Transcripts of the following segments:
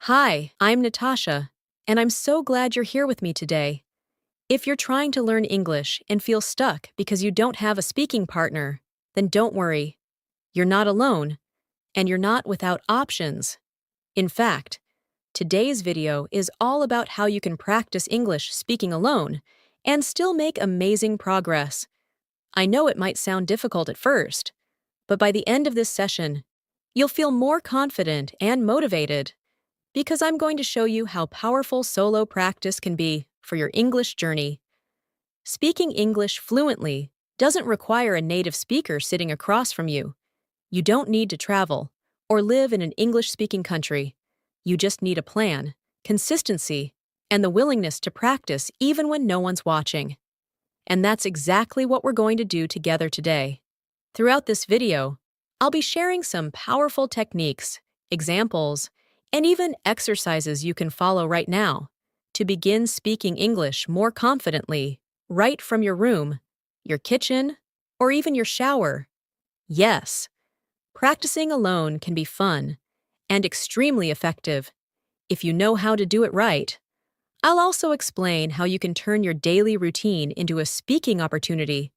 Hi, I'm Natasha, and I'm so glad you're here with me today. If you're trying to learn English and feel stuck because you don't have a speaking partner, then don't worry. You're not alone, and you're not without options. In fact, today's video is all about how you can practice English speaking alone and still make amazing progress. I know it might sound difficult at first, but by the end of this session, you'll feel more confident and motivated because I'm going to show you how powerful solo practice can be for your English journey. Speaking English fluently doesn't require a native speaker sitting across from you. You don't need to travel or live in an English-speaking country. You just need a plan, consistency, and the willingness to practice even when no one's watching. And that's exactly what we're going to do together today. Throughout this video, I'll be sharing some powerful techniques, examples, and even exercises you can follow right now to begin speaking English more confidently, right from your room, your kitchen, or even your shower. Yes, practicing alone can be fun and extremely effective if you know how to do it right. I'll also explain how you can turn your daily routine into a speaking opportunity,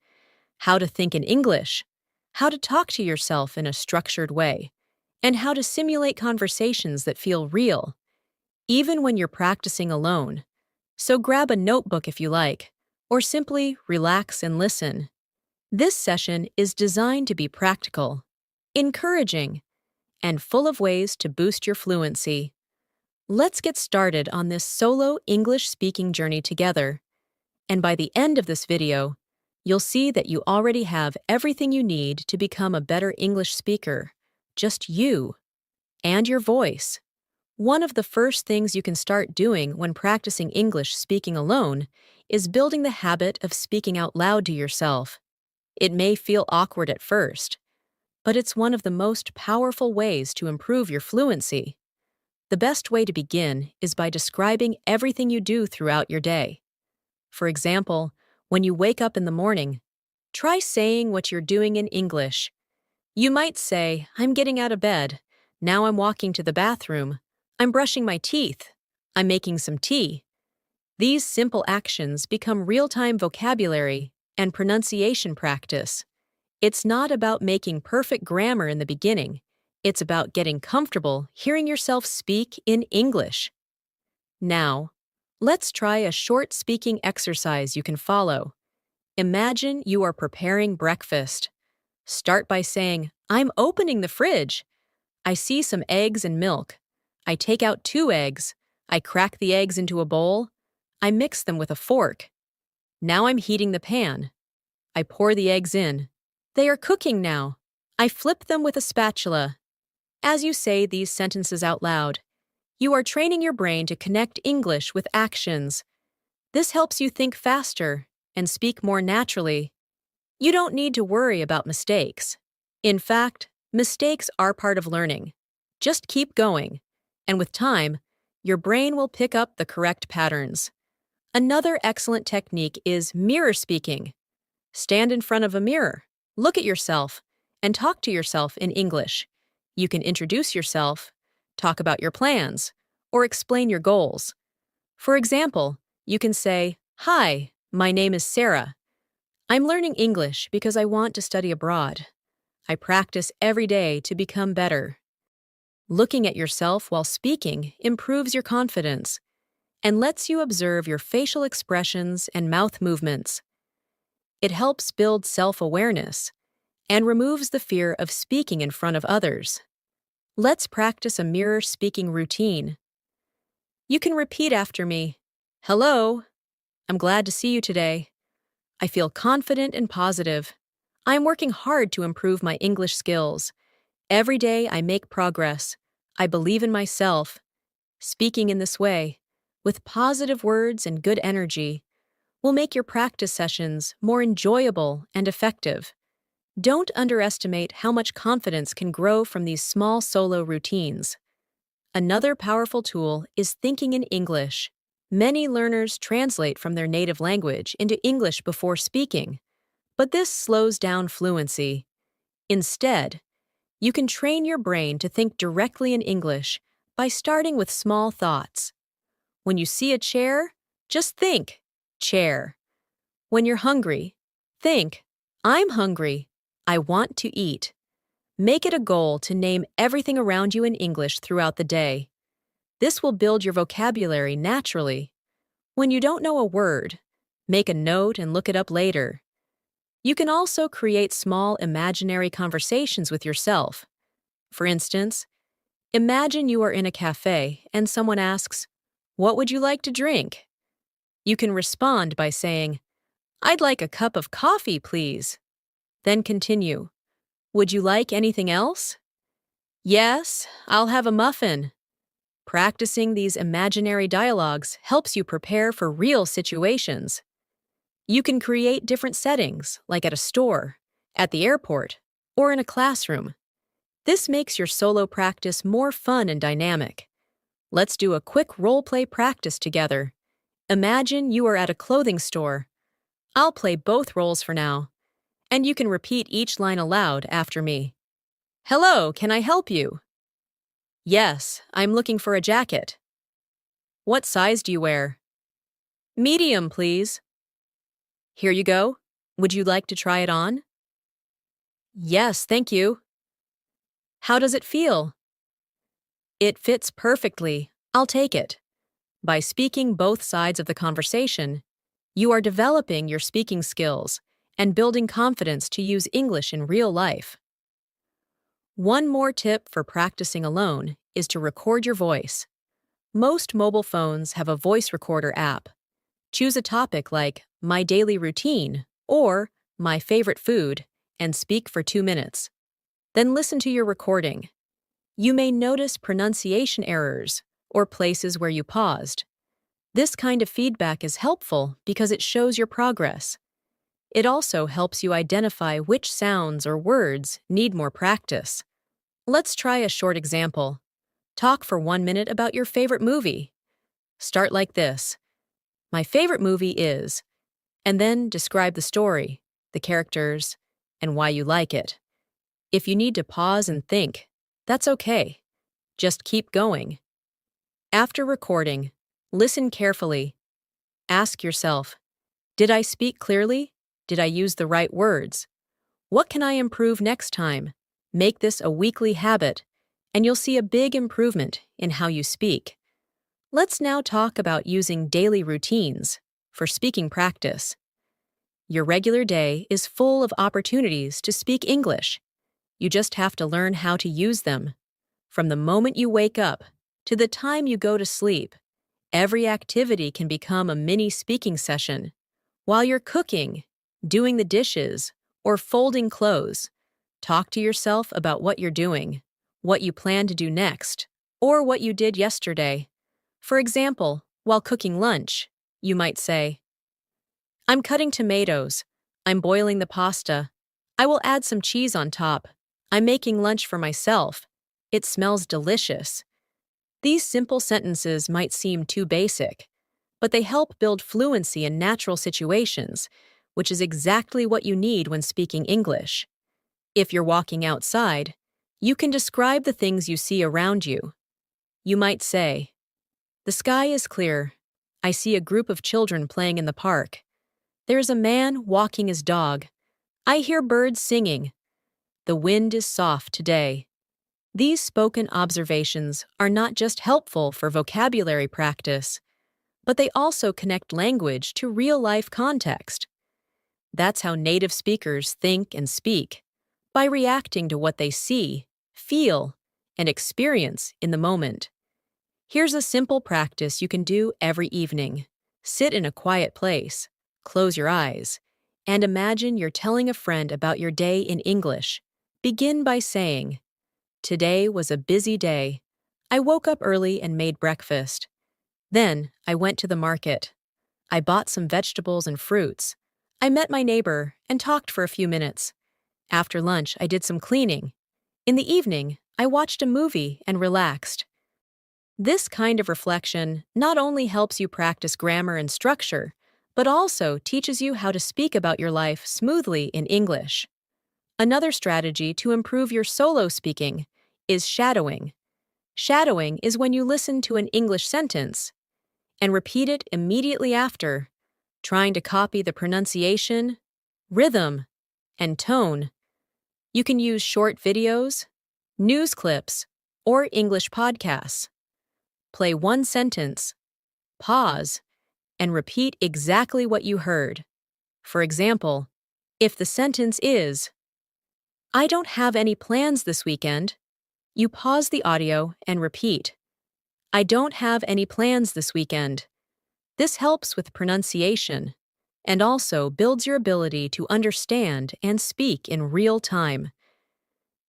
how to think in English, how to talk to yourself in a structured way, and how to simulate conversations that feel real, even when you're practicing alone. So grab a notebook if you like, or simply relax and listen. This session is designed to be practical, encouraging, and full of ways to boost your fluency. Let's get started on this solo English speaking journey together. And by the end of this video, you'll see that you already have everything you need to become a better English speaker. Just you and your voice. One of the first things you can start doing when practicing English speaking alone is building the habit of speaking out loud to yourself. It may feel awkward at first, but it's one of the most powerful ways to improve your fluency. The best way to begin is by describing everything you do throughout your day. For example, when you wake up in the morning, try saying what you're doing in English. You might say, I'm getting out of bed. Now I'm walking to the bathroom. I'm brushing my teeth. I'm making some tea. These simple actions become real-time vocabulary and pronunciation practice. It's not about making perfect grammar in the beginning. It's about getting comfortable hearing yourself speak in English. Now, let's try a short speaking exercise you can follow. Imagine you are preparing breakfast. Start by saying, I'm opening the fridge. I see some eggs and milk. I take out 2 eggs. I crack the eggs into a bowl. I mix them with a fork. Now I'm heating the pan. I pour the eggs in. They are cooking now. I flip them with a spatula. As you say these sentences out loud, you are training your brain to connect English with actions. This helps you think faster and speak more naturally. You don't need to worry about mistakes. In fact, mistakes are part of learning. Just keep going, and with time, your brain will pick up the correct patterns. Another excellent technique is mirror speaking. Stand in front of a mirror, look at yourself, and talk to yourself in English. You can introduce yourself, talk about your plans, or explain your goals. For example, you can say, Hi, my name is Sarah. I'm learning English because I want to study abroad. I practice every day to become better. Looking at yourself while speaking improves your confidence and lets you observe your facial expressions and mouth movements. It helps build self-awareness and removes the fear of speaking in front of others. Let's practice a mirror speaking routine. You can repeat after me. Hello. I'm glad to see you today. I feel confident and positive. I am working hard to improve my English skills. Every day I make progress. I believe in myself. Speaking in this way, with positive words and good energy, will make your practice sessions more enjoyable and effective. Don't underestimate how much confidence can grow from these small solo routines. Another powerful tool is thinking in English. Many learners translate from their native language into English before speaking, but this slows down fluency. Instead, you can train your brain to think directly in English by starting with small thoughts. When you see a chair, just think, chair. When you're hungry, think, I'm hungry. I want to eat. Make it a goal to name everything around you in English throughout the day. This will build your vocabulary naturally. When you don't know a word, make a note and look it up later. You can also create small imaginary conversations with yourself. For instance, imagine you are in a cafe and someone asks, "What would you like to drink?" You can respond by saying, "I'd like a cup of coffee, please." Then continue, "Would you like anything else?" "Yes, I'll have a muffin." Practicing these imaginary dialogues helps you prepare for real situations. You can create different settings, like at a store, at the airport, or in a classroom. This makes your solo practice more fun and dynamic. Let's do a quick role-play practice together. Imagine you are at a clothing store. I'll play both roles for now, and you can repeat each line aloud after me. "Hello, can I help you?" "Yes, I'm looking for a jacket." "What size do you wear?" "Medium, please." "Here you go. Would you like to try it on?" "Yes, thank you." "How does it feel?" "It fits perfectly. I'll take it." By speaking both sides of the conversation, you are developing your speaking skills and building confidence to use English in real life. One more tip for practicing alone is to record your voice. Most mobile phones have a voice recorder app. Choose a topic like "my daily routine" or "my favorite food" and speak for 2 minutes. Then listen to your recording. You may notice pronunciation errors or places where you paused. This kind of feedback is helpful because it shows your progress. It also helps you identify which sounds or words need more practice. Let's try a short example. Talk for 1 minute about your favorite movie. Start like this. "My favorite movie is," and then describe the story, the characters, and why you like it. If you need to pause and think, that's okay. Just keep going. After recording, listen carefully. Ask yourself, did I speak clearly? Did I use the right words? What can I improve next time? Make this a weekly habit, and you'll see a big improvement in how you speak. Let's now talk about using daily routines for speaking practice. Your regular day is full of opportunities to speak English. You just have to learn how to use them. From the moment you wake up to the time you go to sleep, every activity can become a mini speaking session. While you're cooking, doing the dishes, or folding clothes, talk to yourself about what you're doing, what you plan to do next, or what you did yesterday. For example, while cooking lunch, you might say, "I'm cutting tomatoes. I'm boiling the pasta. I will add some cheese on top. I'm making lunch for myself. It smells delicious." These simple sentences might seem too basic, but they help build fluency in natural situations, which is exactly what you need when speaking English. If you're walking outside, you can describe the things you see around you. You might say, "The sky is clear. I see a group of children playing in the park. There's a man walking his dog. I hear birds singing. The wind is soft today." These spoken observations are not just helpful for vocabulary practice, but they also connect language to real-life context. That's how native speakers think and speak, by reacting to what they see, feel, and experience in the moment. Here's a simple practice you can do every evening. Sit in a quiet place, close your eyes, and imagine you're telling a friend about your day in English. Begin by saying, "Today was a busy day. I woke up early and made breakfast. Then I went to the market. I bought some vegetables and fruits. I met my neighbor and talked for a few minutes. After lunch, I did some cleaning. In the evening, I watched a movie and relaxed." This kind of reflection not only helps you practice grammar and structure, but also teaches you how to speak about your life smoothly in English. Another strategy to improve your solo speaking is shadowing. Shadowing is when you listen to an English sentence and repeat it immediately after, trying to copy the pronunciation, rhythm, and tone. You can use short videos, news clips, or English podcasts. Play one sentence, pause, and repeat exactly what you heard. For example, if the sentence is, "I don't have any plans this weekend," you pause the audio and repeat, "I don't have any plans this weekend." This helps with pronunciation and also builds your ability to understand and speak in real time.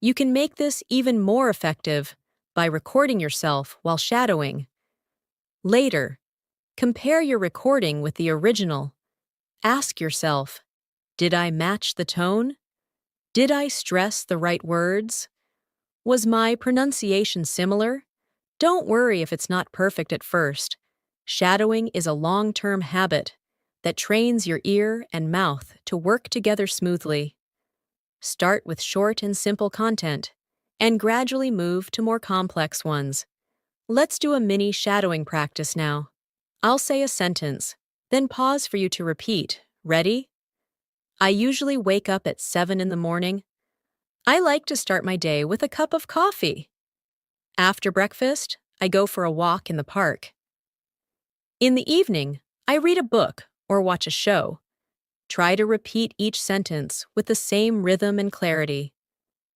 You can make this even more effective by recording yourself while shadowing. Later, compare your recording with the original. Ask yourself, did I match the tone? Did I stress the right words? Was my pronunciation similar? Don't worry if it's not perfect at first. Shadowing is a long-term habit that trains your ear and mouth to work together smoothly. Start with short and simple content, and gradually move to more complex ones. Let's do a mini shadowing practice now. I'll say a sentence, then pause for you to repeat. Ready? I usually wake up at 7 in the morning. I like to start my day with a cup of coffee. After breakfast, I go for a walk in the park. In the evening, I read a book or watch a show. Try to repeat each sentence with the same rhythm and clarity.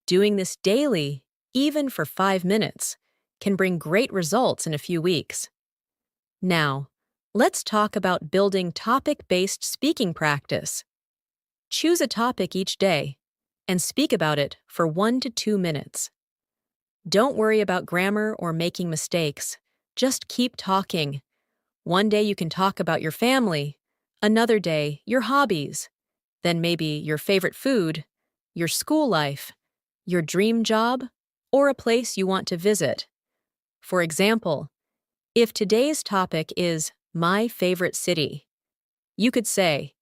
Doing this daily, even for 5 minutes, can bring great results in a few weeks. Now, let's talk about building topic-based speaking practice. Choose a topic each day and speak about it for 1 to 2 minutes. Don't worry about grammar or making mistakes. Just keep talking. One day you can talk about your family, another day your hobbies, then maybe your favorite food, your school life, your dream job, or a place you want to visit. For example, if today's topic is my favorite city, you could say,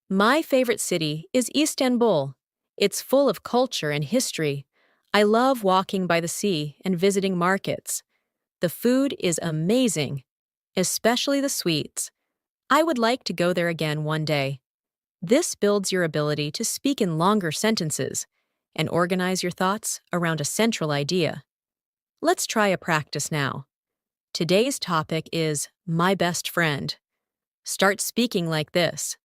my favorite city is Istanbul. It's full of culture and history. I love walking by the sea and visiting markets. The food is amazing, especially the sweets. I would like to go there again one day. This builds your ability to speak in longer sentences and organize your thoughts around a central idea. Let's try a practice now. Today's topic is my best friend. Start speaking like this.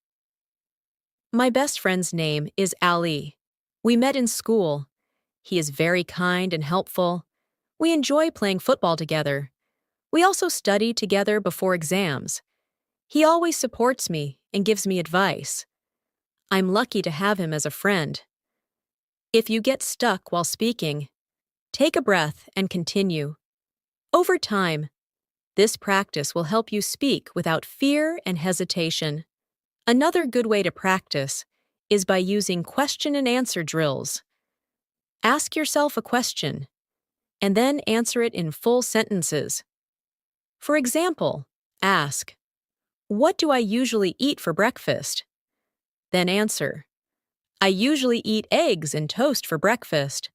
My best friend's name is Ali. We met in school. He is very kind and helpful. We enjoy playing football together. We also study together before exams. He always supports me and gives me advice. I'm lucky to have him as a friend. If you get stuck while speaking, take a breath and continue. Over time, this practice will help you speak without fear and hesitation. Another good way to practice is by using question and answer drills. Ask yourself a question, and then answer it in full sentences. For example, ask, "What do I usually eat for breakfast?" Then answer, "I usually eat eggs and toast for breakfast.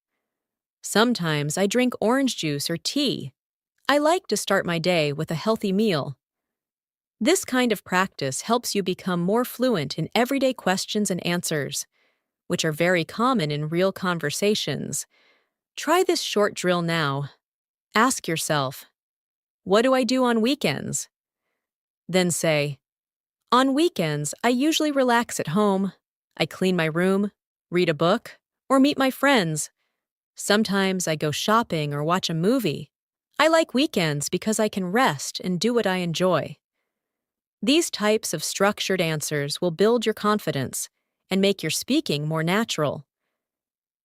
Sometimes I drink orange juice or tea. I like to start my day with a healthy meal." This kind of practice helps you become more fluent in everyday questions and answers, which are very common in real conversations. Try this short drill now. Ask yourself, "What do I do on weekends?" Then say, "On weekends, I usually relax at home. I clean my room, read a book, or meet my friends. Sometimes I go shopping or watch a movie. I like weekends because I can rest and do what I enjoy." These types of structured answers will build your confidence and make your speaking more natural.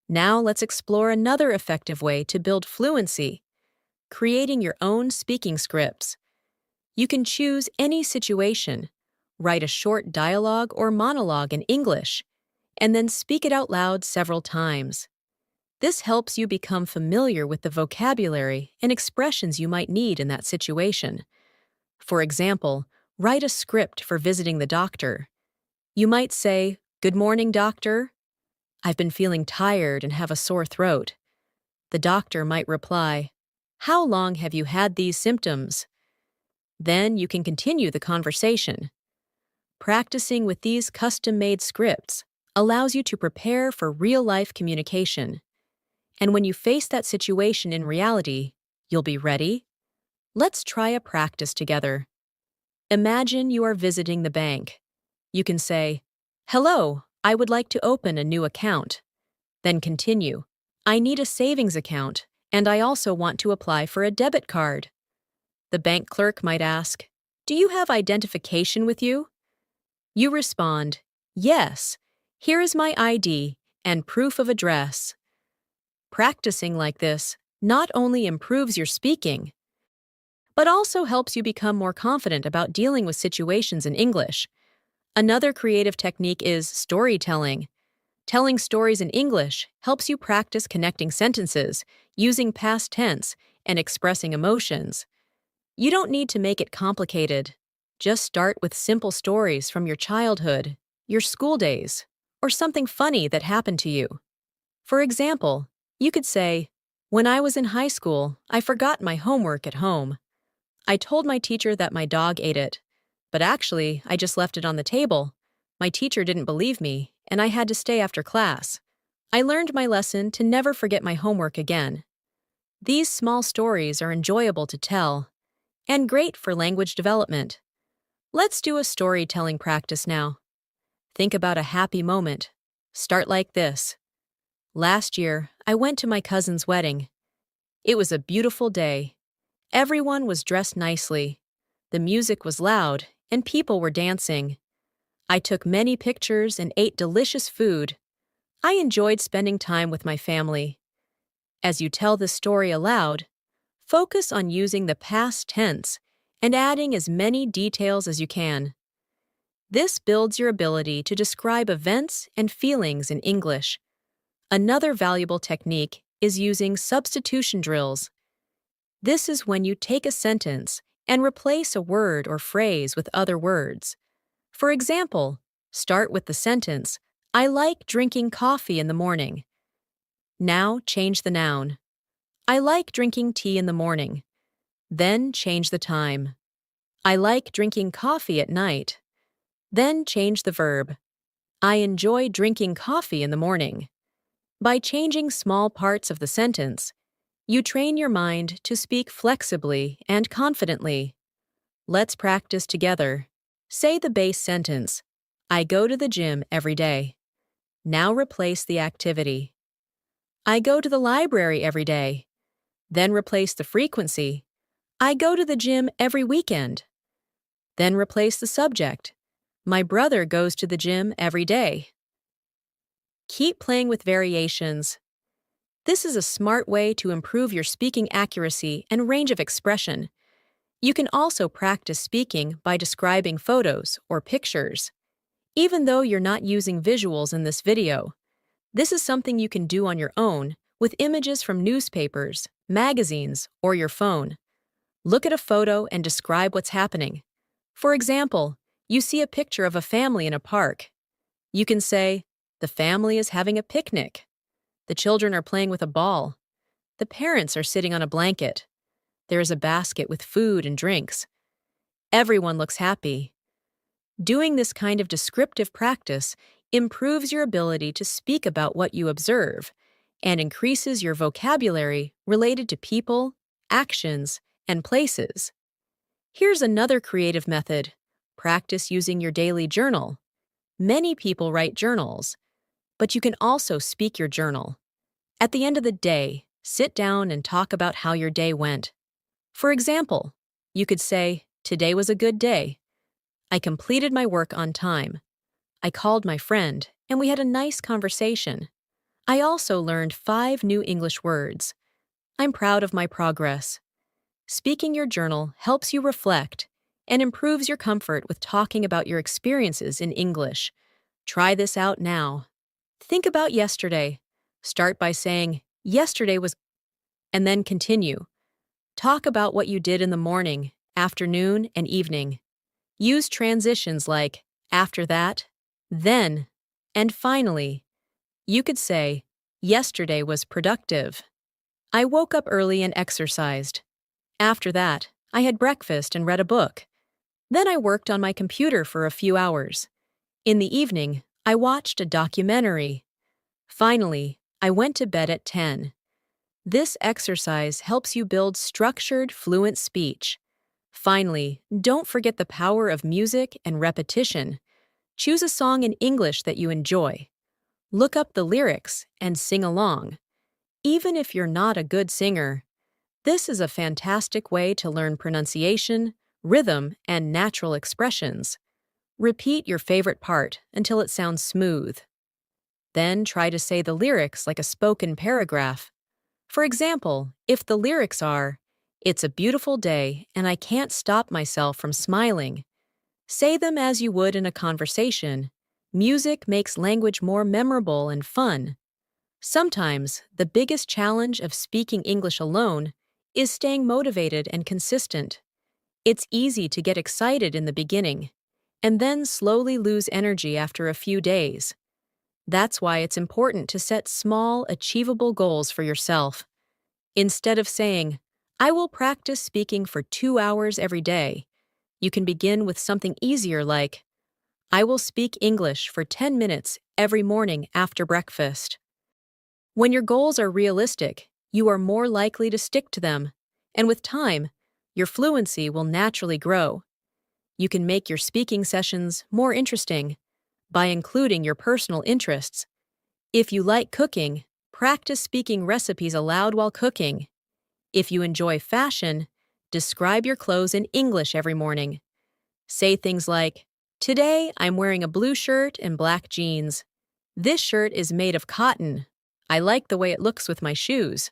Now let's explore another effective way to build fluency, creating your own speaking scripts. You can choose any situation, write a short dialogue or monologue in English, and then speak it out loud several times. This helps you become familiar with the vocabulary and expressions you might need in that situation. For example, write a script for visiting the doctor. You might say, "Good morning, doctor. I've been feeling tired and have a sore throat." The doctor might reply, How long have you had these symptoms? Then you can continue the conversation. Practicing with these custom-made scripts allows you to prepare for real-life communication. And when you face that situation in reality, you'll be ready. Let's try a practice together. Imagine you are visiting the bank. You can say, "Hello, I would like to open a new account." Then continue, "I need a savings account, and I also want to apply for a debit card." The bank clerk might ask, "Do you have identification with you?" You respond, "Yes, here is my ID and proof of address." Practicing like this not only improves your speaking, but also helps you become more confident about dealing with situations in English. Another creative technique is storytelling. Telling stories in English helps you practice connecting sentences, using past tense, and expressing emotions. You don't need to make it complicated. Just start with simple stories from your childhood, your school days, or something funny that happened to you. For example, you could say, "When I was in high school, I forgot my homework at home. I told my teacher that my dog ate it, but actually, I just left it on the table. My teacher didn't believe me, and I had to stay after class. I learned my lesson to never forget my homework again." These small stories are enjoyable to tell and great for language development. Let's do a storytelling practice now. Think about a happy moment. Start like this. "Last year, I went to my cousin's wedding. It was a beautiful day. Everyone was dressed nicely. The music was loud, and people were dancing. I took many pictures and ate delicious food. I enjoyed spending time with my family." As you tell this story aloud, focus on using the past tense and adding as many details as you can. This builds your ability to describe events and feelings in English. Another valuable technique is using substitution drills. This is when you take a sentence and replace a word or phrase with other words. For example, start with the sentence, "I like drinking coffee in the morning." Now change the noun. "I like drinking tea in the morning." Then change the time. "I like drinking coffee at night." Then change the verb. "I enjoy drinking coffee in the morning." By changing small parts of the sentence, you train your mind to speak flexibly and confidently. Let's practice together. Say the base sentence, "I go to the gym every day." Now replace the activity. "I go to the library every day." Then replace the frequency. "I go to the gym every weekend." Then replace the subject. "My brother goes to the gym every day." Keep playing with variations. This is a smart way to improve your speaking accuracy and range of expression. You can also practice speaking by describing photos or pictures. Even though you're not using visuals in this video, this is something you can do on your own with images from newspapers, magazines, or your phone. Look at a photo and describe what's happening. For example, you see a picture of a family in a park. You can say, "The family is having a picnic." "The children are playing with a ball." "The parents are sitting on a blanket." "There is a basket with food and drinks." Everyone looks happy. Doing this kind of descriptive practice improves your ability to speak about what you observe and increases your vocabulary related to people, actions, and places. Here's another creative method. Practice using your daily journal. Many people write journals, but you can also speak your journal. At the end of the day, sit down and talk about how your day went. For example, you could say, "Today was a good day. I completed my work on time. I called my friend, and we had a nice conversation. I also learned 5 new English words. I'm proud of my progress." Speaking your journal helps you reflect and improves your comfort with talking about your experiences in English. Try this out now. Think about yesterday. Start by saying, "Yesterday was," and then continue. Talk about what you did in the morning, afternoon, and evening. Use transitions like "after that," "then," and "finally." You could say, "Yesterday was productive." I woke up early and exercised. After that, I had breakfast and read a book. Then I worked on my computer for a few hours. In the evening, I watched a documentary. Finally, I went to bed at 10. This exercise helps you build structured, fluent speech. Finally, don't forget the power of music and repetition. Choose a song in English that you enjoy. Look up the lyrics and sing along. Even if you're not a good singer, this is a fantastic way to learn pronunciation, rhythm, and natural expressions. Repeat your favorite part until it sounds smooth. Then try to say the lyrics like a spoken paragraph. For example, if the lyrics are, "It's a beautiful day and I can't stop myself from smiling," say them as you would in a conversation. Music makes language more memorable and fun. Sometimes, the biggest challenge of speaking English alone is staying motivated and consistent. It's easy to get excited in the beginning, and then slowly lose energy after a few days. That's why it's important to set small, achievable goals for yourself. Instead of saying, "I will practice speaking for 2 hours every day," you can begin with something easier like, "I will speak English for 10 minutes every morning after breakfast." When your goals are realistic, you are more likely to stick to them, and with time, your fluency will naturally grow. You can make your speaking sessions more interesting by including your personal interests. If you like cooking, practice speaking recipes aloud while cooking. If you enjoy fashion, describe your clothes in English every morning. Say things like, "Today I'm wearing a blue shirt and black jeans. This shirt is made of cotton. I like the way it looks with my shoes."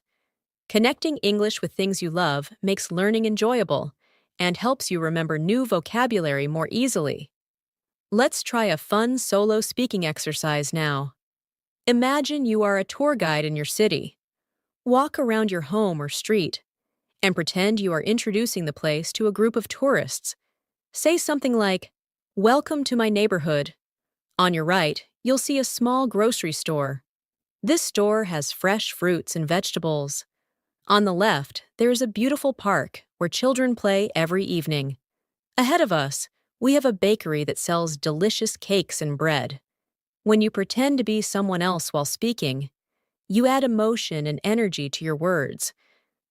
Connecting English with things you love makes learning enjoyable and helps you remember new vocabulary more easily. Let's try a fun solo speaking exercise now. Imagine you are a tour guide in your city. Walk around your home or street and pretend you are introducing the place to a group of tourists. Say something like, "Welcome to my neighborhood." On your right, you'll see a small grocery store. This store has fresh fruits and vegetables. On the left, there is a beautiful park where children play every evening. Ahead of us, we have a bakery that sells delicious cakes and bread. When you pretend to be someone else while speaking, you add emotion and energy to your words.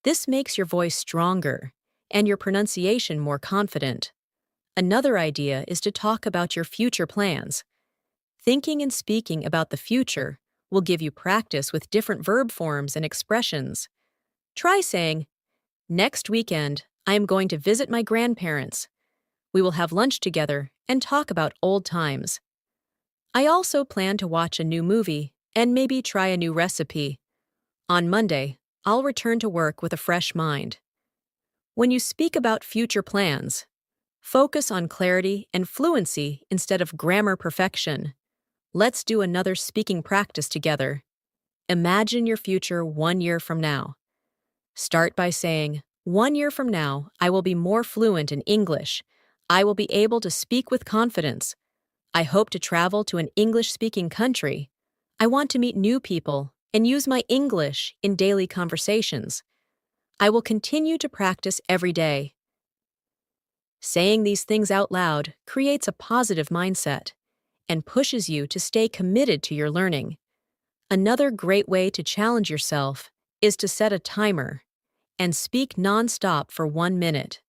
This makes your voice stronger and your pronunciation more confident. Another idea is to talk about your future plans. Thinking and speaking about the future will give you practice with different verb forms and expressions. Try saying, "Next weekend, I am going to visit my grandparents. We will have lunch together and talk about old times. I also plan to watch a new movie and maybe try a new recipe. On Monday, I'll return to work with a fresh mind." When you speak about future plans, focus on clarity and fluency instead of grammar perfection. Let's do another speaking practice together. Imagine your future 1 year from now. Start by saying, "1 year from now, I will be more fluent in English. I will be able to speak with confidence. I hope to travel to an English-speaking country. I want to meet new people and use my English in daily conversations. I will continue to practice every day." Saying these things out loud creates a positive mindset and pushes you to stay committed to your learning. Another great way to challenge yourself is to set a timer and speak nonstop for 1 minute.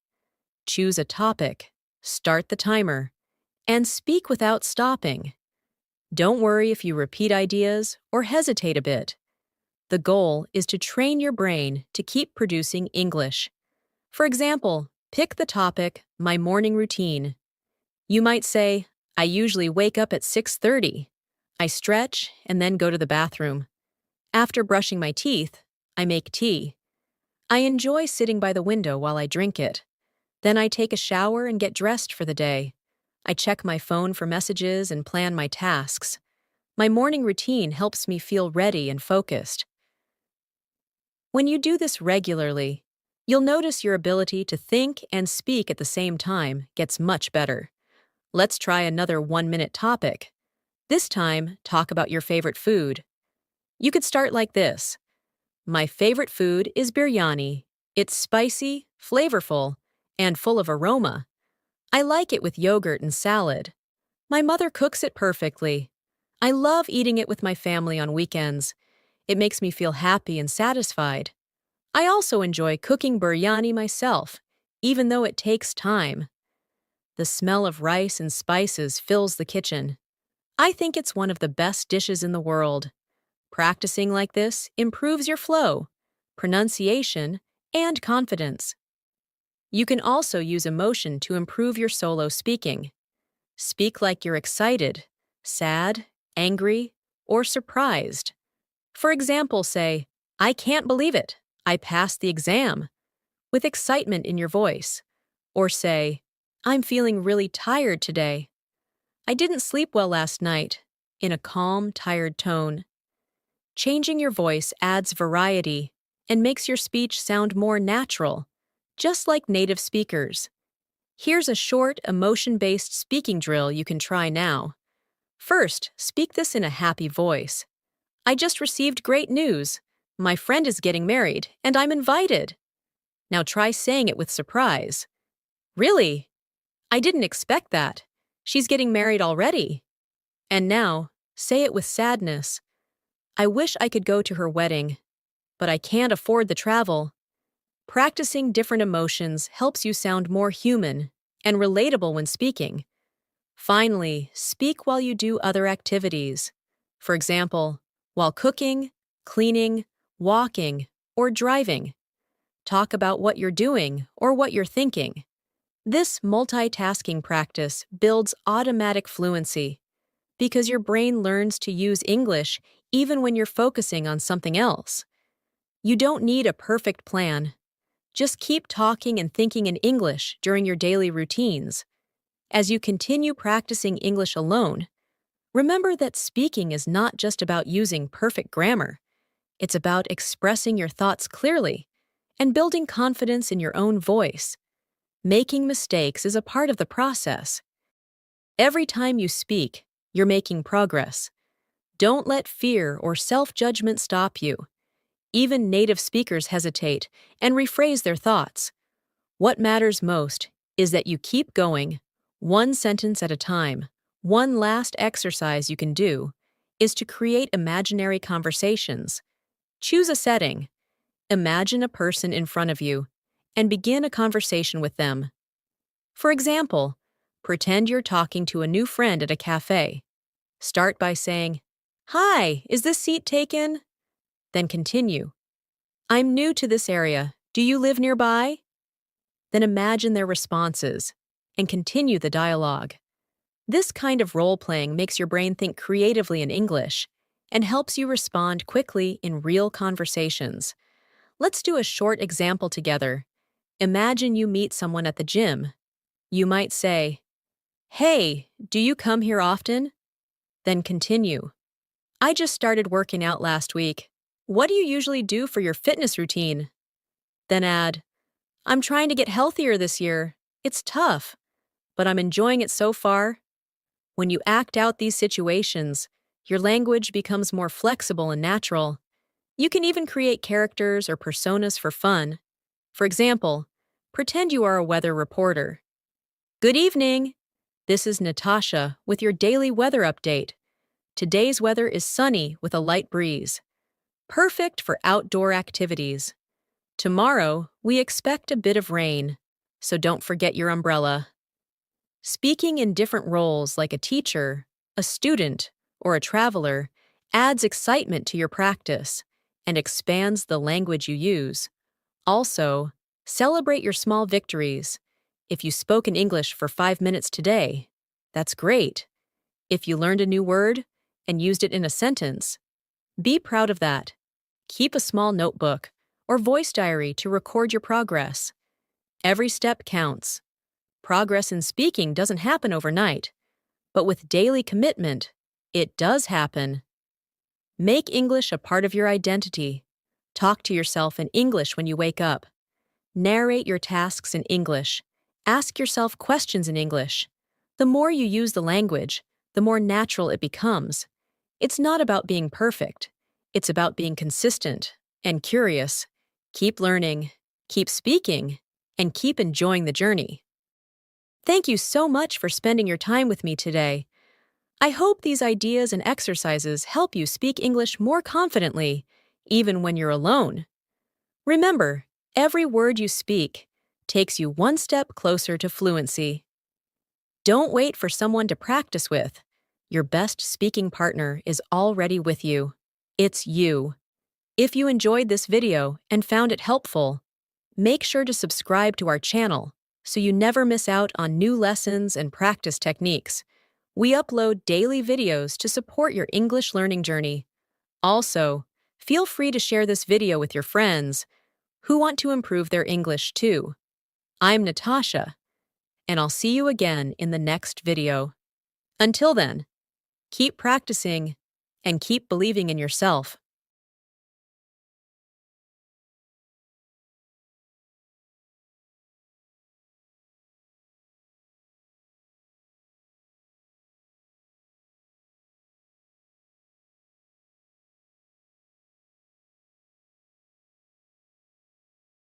Choose a topic, start the timer, and speak without stopping. Don't worry if you repeat ideas or hesitate a bit. The goal is to train your brain to keep producing English. For example, pick the topic, "My morning routine." You might say, "I usually wake up at 6:30. I stretch and then go to the bathroom. After brushing my teeth, I make tea. I enjoy sitting by the window while I drink it. Then I take a shower and get dressed for the day. I check my phone for messages and plan my tasks. My morning routine helps me feel ready and focused." When you do this regularly, you'll notice your ability to think and speak at the same time gets much better. Let's try another 1-minute topic. This time, talk about your favorite food. You could start like this. My favorite food is biryani. It's spicy, flavorful, and full of aroma. I like it with yogurt and salad. My mother cooks it perfectly. I love eating it with my family on weekends. It makes me feel happy and satisfied. I also enjoy cooking biryani myself, even though it takes time. The smell of rice and spices fills the kitchen. I think it's one of the best dishes in the world. Practicing like this improves your flow, pronunciation, and confidence. You can also use emotion to improve your solo speaking. Speak like you're excited, sad, angry, or surprised. For example, say, "I can't believe it. I passed the exam," with excitement in your voice. Or say, "I'm feeling really tired today. I didn't sleep well last night," in a calm, tired tone. Changing your voice adds variety and makes your speech sound more natural, just like native speakers. Here's a short, emotion-based speaking drill you can try now. First, speak this in a happy voice. "I just received great news. My friend is getting married, and I'm invited." Now try saying it with surprise. "Really? I didn't expect that. She's getting married already." And now, say it with sadness. "I wish I could go to her wedding, but I can't afford the travel." Practicing different emotions helps you sound more human and relatable when speaking. Finally, speak while you do other activities. For example, while cooking, cleaning, walking, or driving. Talk about what you're doing or what you're thinking. This multitasking practice builds automatic fluency because your brain learns to use English even when you're focusing on something else. You don't need a perfect plan. Just keep talking and thinking in English during your daily routines. As you continue practicing English alone, remember that speaking is not just about using perfect grammar. It's about expressing your thoughts clearly and building confidence in your own voice. Making mistakes is a part of the process. Every time you speak, you're making progress. Don't let fear or self-judgment stop you. Even native speakers hesitate and rephrase their thoughts. What matters most is that you keep going, one sentence at a time. One last exercise you can do is to create imaginary conversations. Choose a setting. Imagine a person in front of you and begin a conversation with them. For example, pretend you're talking to a new friend at a cafe. Start by saying, "Hi, is this seat taken?" Then continue. "I'm new to this area. Do you live nearby?" Then imagine their responses and continue the dialogue. This kind of role-playing makes your brain think creatively in English and helps you respond quickly in real conversations. Let's do a short example together. Imagine you meet someone at the gym. You might say, "Hey, do you come here often?" Then continue. "I just started working out last week. What do you usually do for your fitness routine?" Then add, "I'm trying to get healthier this year. It's tough, but I'm enjoying it so far." When you act out these situations, your language becomes more flexible and natural. You can even create characters or personas for fun. For example, pretend you are a weather reporter. "Good evening. This is Natasha with your daily weather update. Today's weather is sunny with a light breeze. Perfect for outdoor activities. Tomorrow, we expect a bit of rain, so don't forget your umbrella." Speaking in different roles like a teacher, a student, or a traveler adds excitement to your practice and expands the language you use. Also, celebrate your small victories. If you spoke in English for 5 minutes today, that's great. If you learned a new word and used it in a sentence, be proud of that. Keep a small notebook or voice diary to record your progress. Every step counts. Progress in speaking doesn't happen overnight, but with daily commitment, it does happen. Make English a part of your identity. Talk to yourself in English when you wake up. Narrate your tasks in English. Ask yourself questions in English. The more you use the language, the more natural it becomes. It's not about being perfect. It's about being consistent and curious. Keep learning, keep speaking, and keep enjoying the journey. Thank you so much for spending your time with me today. I hope these ideas and exercises help you speak English more confidently, even when you're alone. Remember, every word you speak takes you one step closer to fluency. Don't wait for someone to practice with. Your best speaking partner is already with you. It's you. If you enjoyed this video and found it helpful, make sure to subscribe to our channel so you never miss out on new lessons and practice techniques. We upload daily videos to support your English learning journey. Also, feel free to share this video with your friends who want to improve their English too. I'm Natasha, and I'll see you again in the next video. Until then, keep practicing and keep believing in yourself.